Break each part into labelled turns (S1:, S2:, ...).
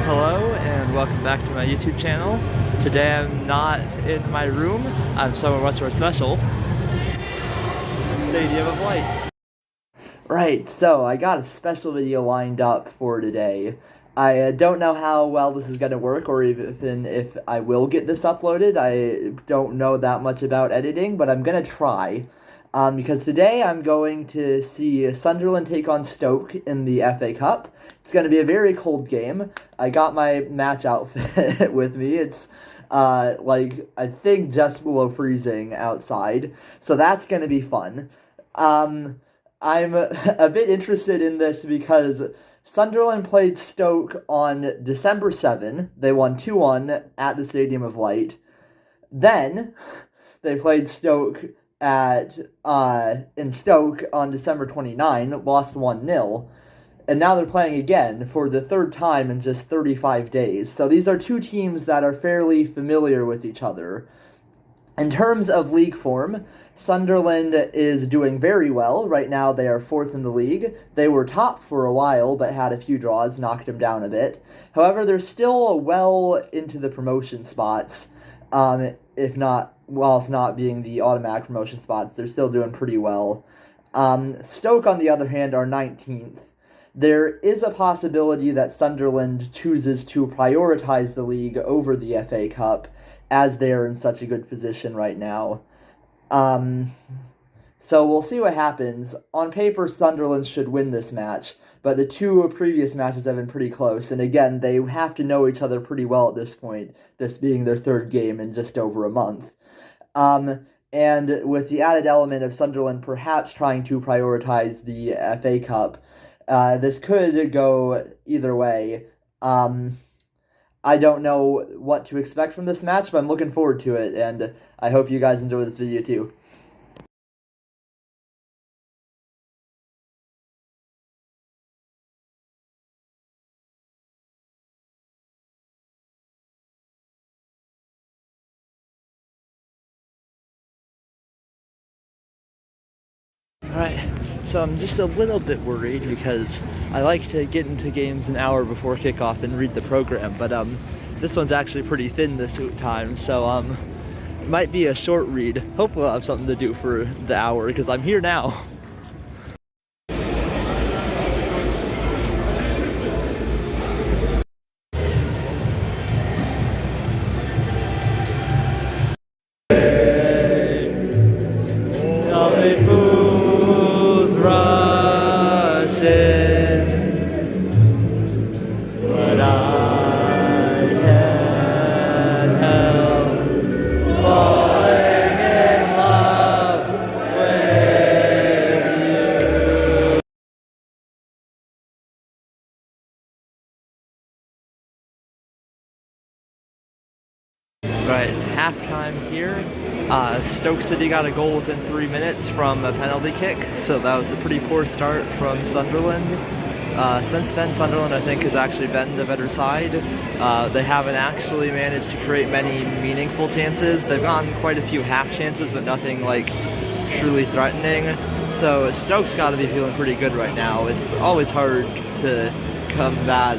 S1: Hello and welcome back to my YouTube channel. Today I'm not in my room, I'm somewhere much more special. Stadium of Light. Right, so I got a special video lined up for today. I don't know how well this is going to work or even if I will get this uploaded. I don't know that much about editing, but I'm going to try. Because today I'm going to see Sunderland take on Stoke in the FA Cup. It's going to be a very cold game. I got my match outfit with me. It's I think just below freezing outside. So that's going to be fun. I'm a bit interested in this because Sunderland played Stoke on December 7. They won 2-1 at the Stadium of Light. Then they played Stoke in Stoke on December 29, lost 1-0. And now they're playing again for the third time in just 35 days. So these are two teams that are fairly familiar with each other. In terms of league form, Sunderland is doing very well. Right now they are 4th in the league. They were top for a while, but had a few draws, knocked them down a bit. However, they're still well into the promotion spots, whilst not being the automatic promotion spots. They're still doing pretty well. Stoke, on the other hand, are 19th. There is a possibility that Sunderland chooses to prioritize the league over the FA Cup, as they are in such a good position right now. So we'll see what happens. On paper, Sunderland should win this match, but the two previous matches have been pretty close, and again, they have to know each other pretty well at this point, this being their third game in just over a month. And with the added element of Sunderland perhaps trying to prioritize the FA Cup, this could go either way. I don't know what to expect from this match, but I'm looking forward to it, and I hope you guys enjoy this video too. Alright, so I'm just a little bit worried because I like to get into games an hour before kickoff and read the program, but this one's actually pretty thin this time, so it might be a short read. Hopefully I'll have something to do for the hour because I'm here now. Right, halftime here. Stoke City got a goal within 3 minutes from a penalty kick, so that was a pretty poor start from Sunderland. Since then, Sunderland, I think, has actually been the better side. They haven't actually managed to create many meaningful chances. They've gotten quite a few half chances, but nothing, truly threatening. So Stoke's got to be feeling pretty good right now. It's always hard to combat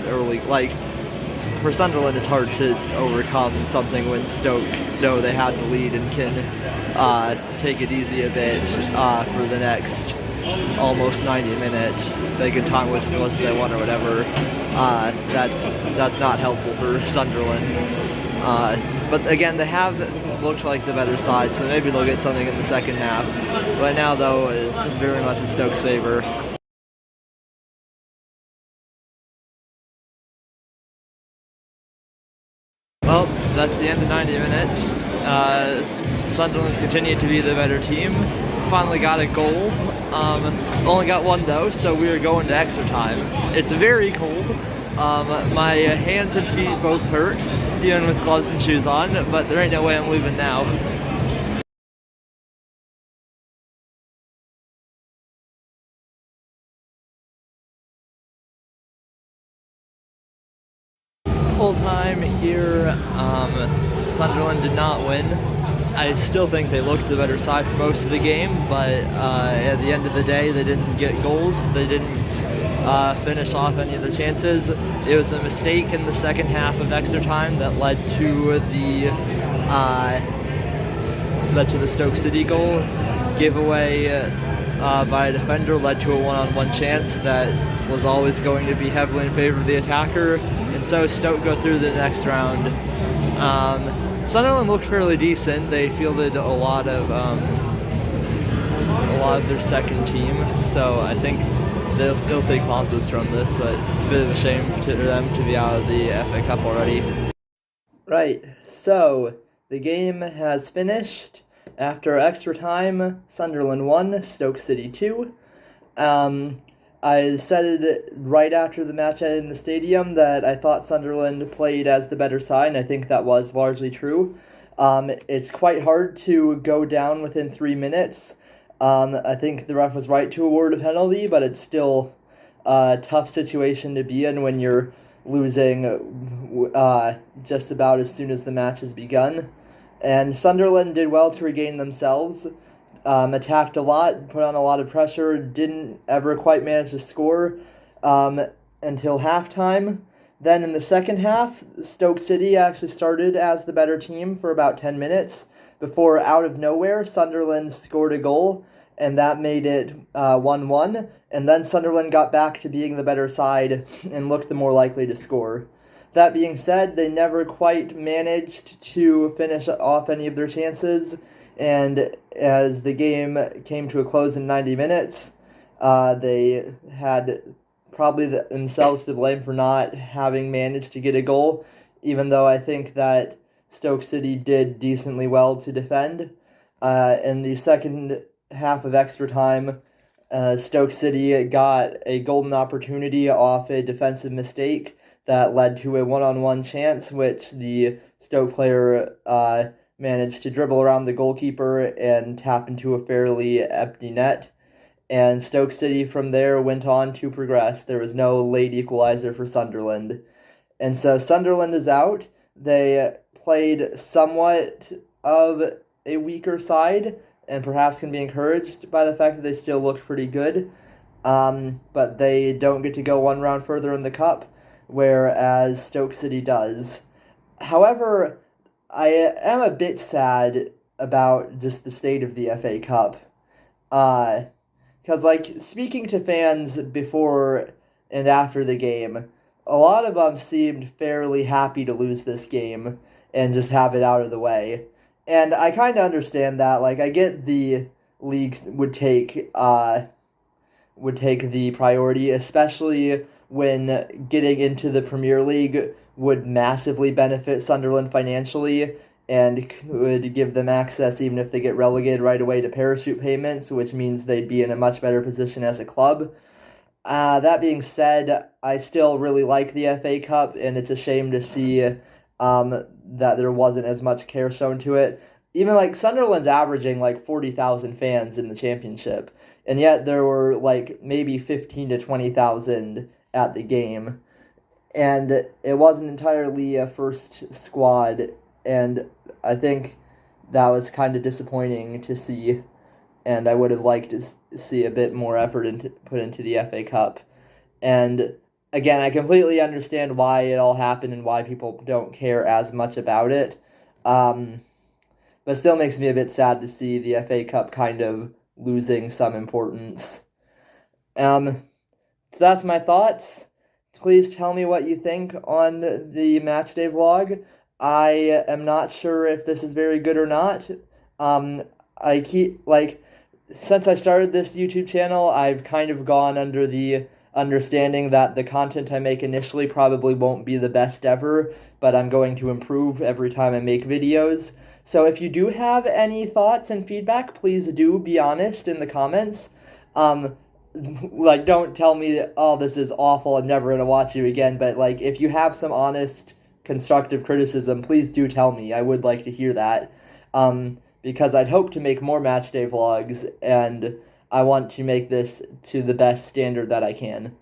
S1: early, for Sunderland, it's hard to overcome something when Stoke know they had the lead and can take it easy a bit for the next almost 90 minutes. They can time whistle as much as they want or whatever. That's not helpful for Sunderland. But again, they have looked like the better side, so maybe they'll get something in the second half. Right now, though, it's very much in Stoke's favor. Well, that's the end of 90 minutes. Sunderland's continued to be the better team. Finally got a goal. Only got one though, so we are going to extra time. It's very cold. My hands and feet both hurt, even with gloves and shoes on, but there ain't no way I'm leaving now. Full time here. Sunderland did not win. I still think they looked the better side for most of the game, but at the end of the day, they didn't get goals. They didn't finish off any of their chances. It was a mistake in the second half of extra time that led to the Stoke City goal. Giveaway by a defender led to a one-on-one chance that was always going to be heavily in favor of the attacker, and so Stoke go through the next round. Sunderland looked fairly decent. They fielded a lot of their second team, so I think they'll still take positives from this, but a bit of a shame to them to be out of the FA Cup already. Right, so the game has finished. After extra time, Sunderland 1, Stoke City 2. I said it right after the match ended in the stadium that I thought Sunderland played as the better side, and I think that was largely true. It's quite hard to go down within 3 minutes. I think the ref was right to award a penalty, but it's still a tough situation to be in when you're losing just about as soon as the match has begun. And Sunderland did well to regain themselves, attacked a lot, put on a lot of pressure, didn't ever quite manage to score until halftime. Then in the second half, Stoke City actually started as the better team for about 10 minutes before, out of nowhere, Sunderland scored a goal, and that made it 1-1. And then Sunderland got back to being the better side and looked the more likely to score. That being said, they never quite managed to finish off any of their chances, and as the game came to a close in 90 minutes, they had probably themselves to blame for not having managed to get a goal, even though I think that Stoke City did decently well to defend. In the second half of extra time, Stoke City got a golden opportunity off a defensive mistake that led to a one-on-one chance, which the Stoke player managed to dribble around the goalkeeper and tap into a fairly empty net. And Stoke City from there went on to progress. There was no late equalizer for Sunderland. And so Sunderland is out. They played somewhat of a weaker side, and perhaps can be encouraged by the fact that they still looked pretty good. But they don't get to go one round further in the cup, whereas Stoke City does. However, I am a bit sad about just the state of the FA Cup. Because, speaking to fans before and after the game, a lot of them seemed fairly happy to lose this game and just have it out of the way. And I kind of understand that. I get the league would take the priority, especially when getting into the Premier League would massively benefit Sunderland financially and would give them access, even if they get relegated right away, to parachute payments, which means they'd be in a much better position as a club. That being said, I still really like the FA Cup, and it's a shame to see that there wasn't as much care shown to it. Even Sunderland's averaging 40,000 fans in the championship, and yet there were maybe 15 to 20,000 at the game, and it wasn't entirely a first squad, and I think that was kind of disappointing to see, and I would have liked to see a bit more effort put into the FA Cup. And again, I completely understand why it all happened and why people don't care as much about it, but still makes me a bit sad to see the FA Cup kind of losing some importance. So that's my thoughts. Please tell me what you think on the Matchday vlog. I am not sure if this is very good or not. Since I started this YouTube channel, I've kind of gone under the understanding that the content I make initially probably won't be the best ever, but I'm going to improve every time I make videos. So if you do have any thoughts and feedback, please do be honest in the comments. Don't tell me that, oh, this is awful, I'm never going to watch you again, but, if you have some honest, constructive criticism, please do tell me. I would like to hear that, because I'd hope to make more Matchday vlogs, and I want to make this to the best standard that I can.